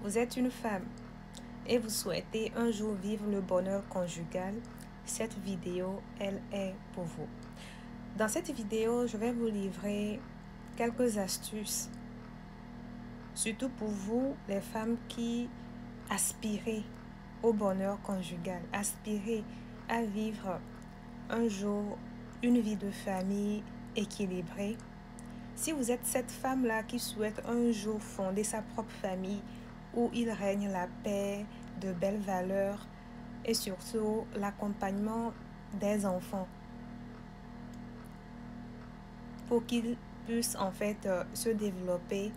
vous êtes une femme et vous souhaitez un jour vivre le bonheur conjugal, cette vidéo, elle est pour vous. Dans cette vidéo, je vais vous livrer quelques astuces, surtout pour vous, les femmes qui aspirez au bonheur conjugal, aspirez à vivre un jour une vie de famille équilibrée. Si vous êtes cette femme-là qui souhaite un jour fonder sa propre famille où il règne la paix, de belles valeurs et surtout l'accompagnement des enfants pour qu'ils puissent en fait se développer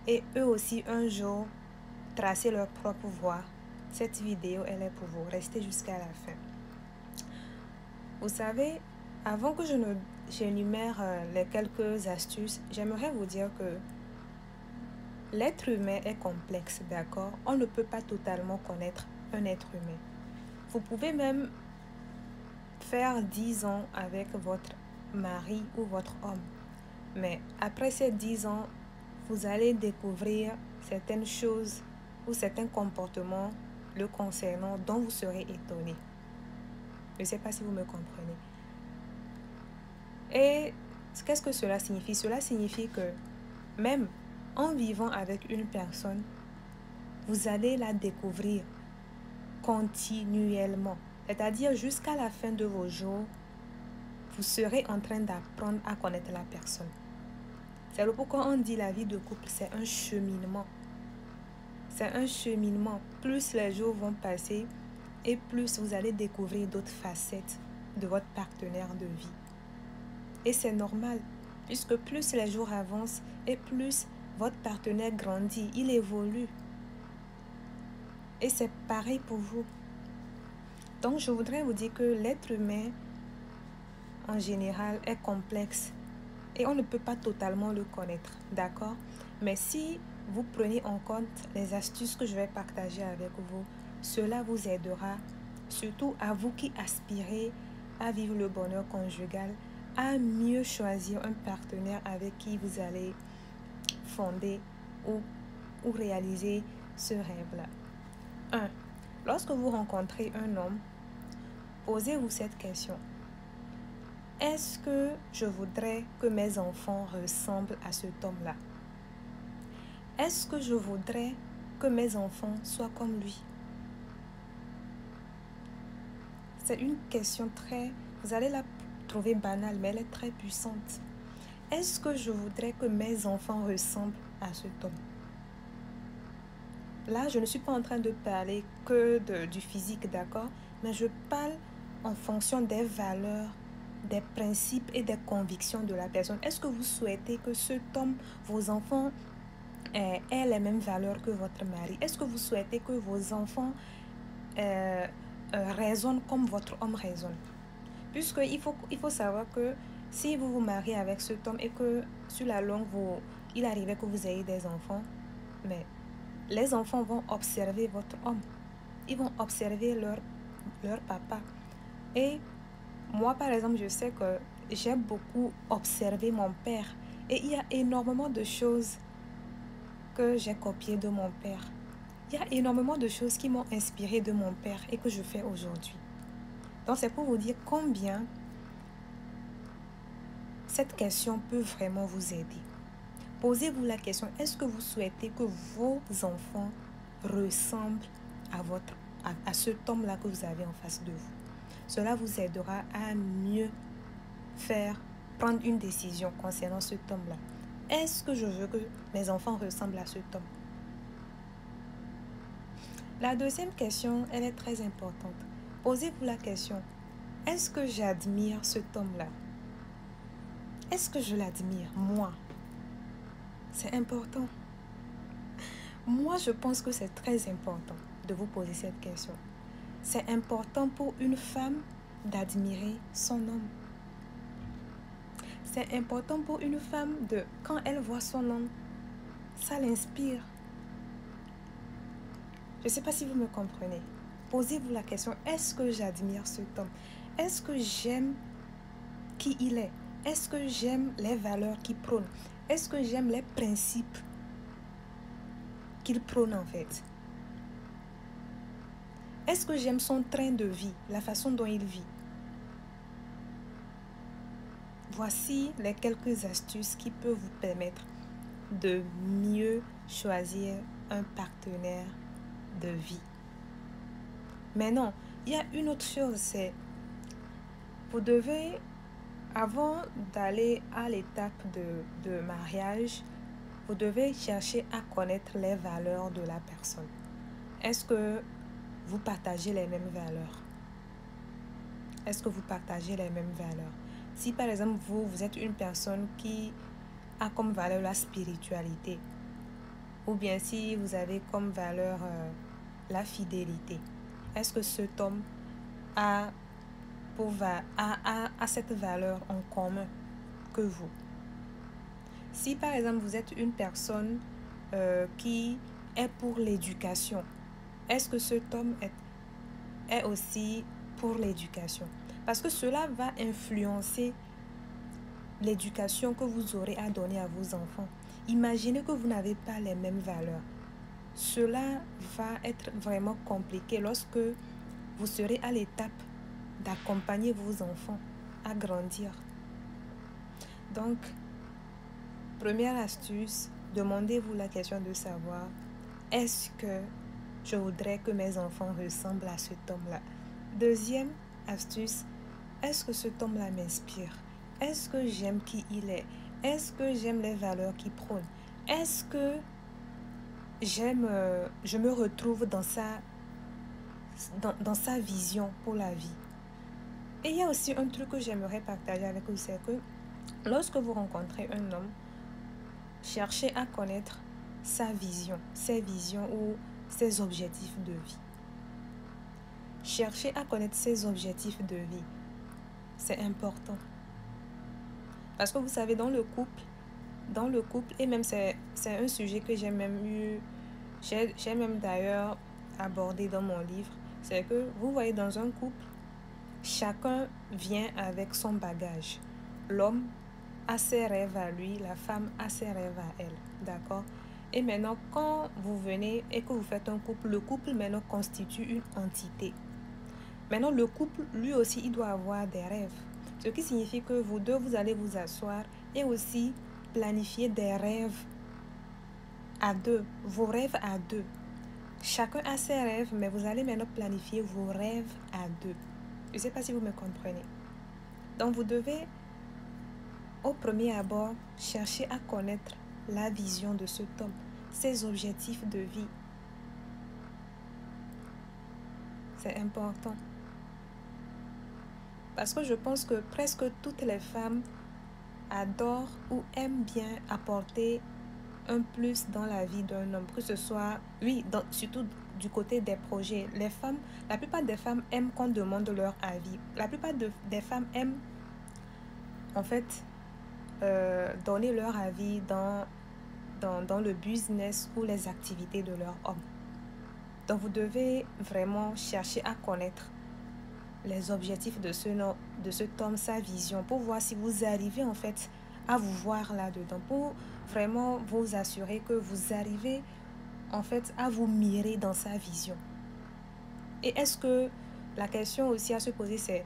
et eux aussi un jour tracer leur propre voie. Cette vidéo, elle est pour vous. Restez jusqu'à la fin. Vous savez, avant que j'énumère les quelques astuces, j'aimerais vous dire que l'être humain est complexe, d'accord? On ne peut pas totalement connaître un être humain. Vous pouvez même faire 10 ans avec votre mari ou votre homme. Mais après ces 10 ans, vous allez découvrir certaines choses ou certains comportements le concernant dont vous serez étonné. Je ne sais pas si vous me comprenez. Et qu'est-ce que cela signifie? Cela signifie que même en vivant avec une personne, vous allez la découvrir continuellement. C'est-à-dire jusqu'à la fin de vos jours, vous serez en train d'apprendre à connaître la personne. C'est pourquoi on dit la vie de couple, c'est un cheminement. C'est un cheminement. Plus les jours vont passer et plus vous allez découvrir d'autres facettes de votre partenaire de vie. Et c'est normal, puisque plus les jours avancent et plus votre partenaire grandit, il évolue. Et c'est pareil pour vous. Donc, je voudrais vous dire que l'être humain, en général, est complexe. Et on ne peut pas totalement le connaître, d'accord? Mais si vous prenez en compte les astuces que je vais partager avec vous, cela vous aidera, surtout à vous qui aspirez à vivre le bonheur conjugal, à mieux choisir un partenaire avec qui vous allez fonder ou réaliser ce rêve-là. 1. Lorsque vous rencontrez un homme, posez-vous cette question. Est-ce que je voudrais que mes enfants ressemblent à cet homme-là? Est-ce que je voudrais que mes enfants soient comme lui? C'est une question vous allez la trouver banale, mais elle est très puissante. Est-ce que je voudrais que mes enfants ressemblent à cet homme? Là, je ne suis pas en train de parler que du physique, d'accord? Mais je parle en fonction des valeurs, des principes et des convictions de la personne. Est-ce que vous souhaitez que cet homme, vos enfants, aient les mêmes valeurs que votre mari? Est-ce que vous souhaitez que vos enfants raisonnent comme votre homme raisonne? Puisqu'il faut savoir que si vous vous mariez avec cet homme et que sur la longue, il arrivait que vous ayez des enfants, mais les enfants vont observer votre homme. Ils vont observer leur papa. Et moi, par exemple, je sais que j'ai beaucoup observé mon père. Et il y a énormément de choses que j'ai copiées de mon père. Il y a énormément de choses qui m'ont inspiré de mon père et que je fais aujourd'hui. Donc, c'est pour vous dire combien cette question peut vraiment vous aider. Posez-vous la question, est-ce que vous souhaitez que vos enfants ressemblent à cet homme-là que vous avez en face de vous? Cela vous aidera à mieux prendre une décision concernant cet homme-là. Est-ce que je veux que mes enfants ressemblent à cet homme? La deuxième question, elle est très importante. Posez-vous la question, est-ce que j'admire cet homme-là? Est-ce que je l'admire, moi? C'est important. Moi, je pense que c'est très important de vous poser cette question. C'est important pour une femme d'admirer son homme. C'est important pour une femme quand elle voit son homme, ça l'inspire. Je ne sais pas si vous me comprenez. Posez-vous la question, est-ce que j'admire cet homme? Est-ce que j'aime qui il est? Est-ce que j'aime les valeurs qu'il prône? Est-ce que j'aime les principes qu'il prône en fait? Est-ce que j'aime son train de vie, la façon dont il vit? Voici les quelques astuces qui peuvent vous permettre de mieux choisir un partenaire de vie. Mais non, il y a une autre chose, c'est vous devez, avant d'aller à l'étape de mariage, vous devez chercher à connaître les valeurs de la personne. Est-ce que vous partagez les mêmes valeurs? Est-ce que vous partagez les mêmes valeurs? Si par exemple vous êtes une personne qui a comme valeur la spiritualité, ou bien si vous avez comme valeur la fidélité, est-ce que cet homme a cette valeur en commun que vous? Si par exemple vous êtes une personne qui est pour l'éducation, est-ce que cet homme est aussi pour l'éducation? Parce que cela va influencer l'éducation que vous aurez à donner à vos enfants. Imaginez que vous n'avez pas les mêmes valeurs. Cela va être vraiment compliqué lorsque vous serez à l'étape d'accompagner vos enfants à grandir. Donc, première astuce, demandez-vous la question de savoir, est-ce que je voudrais que mes enfants ressemblent à cet homme-là? Deuxième astuce, est-ce que cet homme-là m'inspire? Est-ce que j'aime qui il est? Est-ce que j'aime les valeurs qu'il prône? Est-ce que je me retrouve dans sa vision pour la vie? Et il y a aussi un truc que j'aimerais partager avec vous, c'est que lorsque vous rencontrez un homme, cherchez à connaître sa vision, ses visions ou ses objectifs de vie. Cherchez à connaître ses objectifs de vie. C'est important. Parce que vous savez, dans le couple, et même c'est un sujet que j'ai même d'ailleurs abordé dans mon livre, c'est que vous voyez, dans un couple, chacun vient avec son bagage. L'homme a ses rêves à lui, la femme a ses rêves à elle, d'accord? Et maintenant, quand vous venez et que vous faites un couple, le couple maintenant constitue une entité. Maintenant, le couple, lui aussi, il doit avoir des rêves. Ce qui signifie que vous deux, vous allez vous asseoir et aussi planifier des rêves à deux, vos rêves à deux. Chacun a ses rêves, mais vous allez maintenant planifier vos rêves à deux. Je ne sais pas si vous me comprenez. Donc, vous devez, au premier abord, chercher à connaître la vision de cet homme, ses objectifs de vie. C'est important. Parce que je pense que presque toutes les femmes adorent ou aiment bien apporter un plus dans la vie d'un homme, que ce soit, oui, surtout du côté des projets. La plupart des femmes aiment qu'on demande leur avis. La plupart des femmes aiment, en fait, donner leur avis dans le business ou les activités de leur homme. Donc, vous devez vraiment chercher à connaître les objectifs de cet homme, sa vision, pour voir si vous arrivez en fait à vous voir là-dedans, pour vraiment vous assurer que vous arrivez en fait à vous mirer dans sa vision. Et est-ce que, la question aussi à se poser, c'est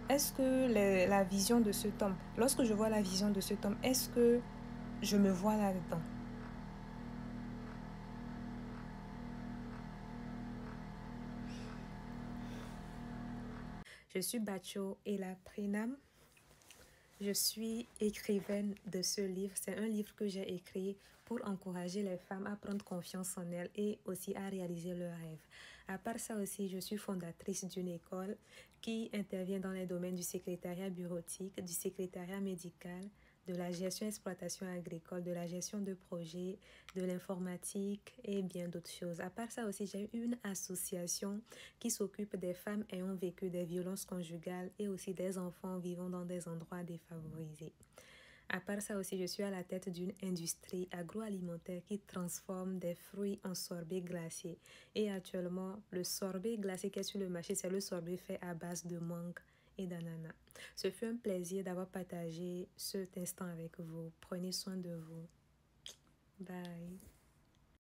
est-ce que la vision de cet homme, lorsque je vois la vision de cet homme, est-ce que je me vois là-dedans? Je suis Bacho et la Prénam. Je suis écrivaine de ce livre. C'est un livre que j'ai écrit pour encourager les femmes à prendre confiance en elles et aussi à réaliser leurs rêves. À part ça aussi, je suis fondatrice d'une école qui intervient dans les domaines du secrétariat bureautique, du secrétariat médical, de la gestion exploitation agricole, de la gestion de projets, de l'informatique et bien d'autres choses. À part ça aussi, j'ai une association qui s'occupe des femmes ayant vécu des violences conjugales et aussi des enfants vivant dans des endroits défavorisés. À part ça aussi, je suis à la tête d'une industrie agroalimentaire qui transforme des fruits en sorbet glacé. Et actuellement, le sorbet glacé qui est sur le marché, c'est le sorbet fait à base de mangue et d'ananas. Ce fut un plaisir d'avoir partagé cet instant avec vous. Prenez soin de vous. Bye.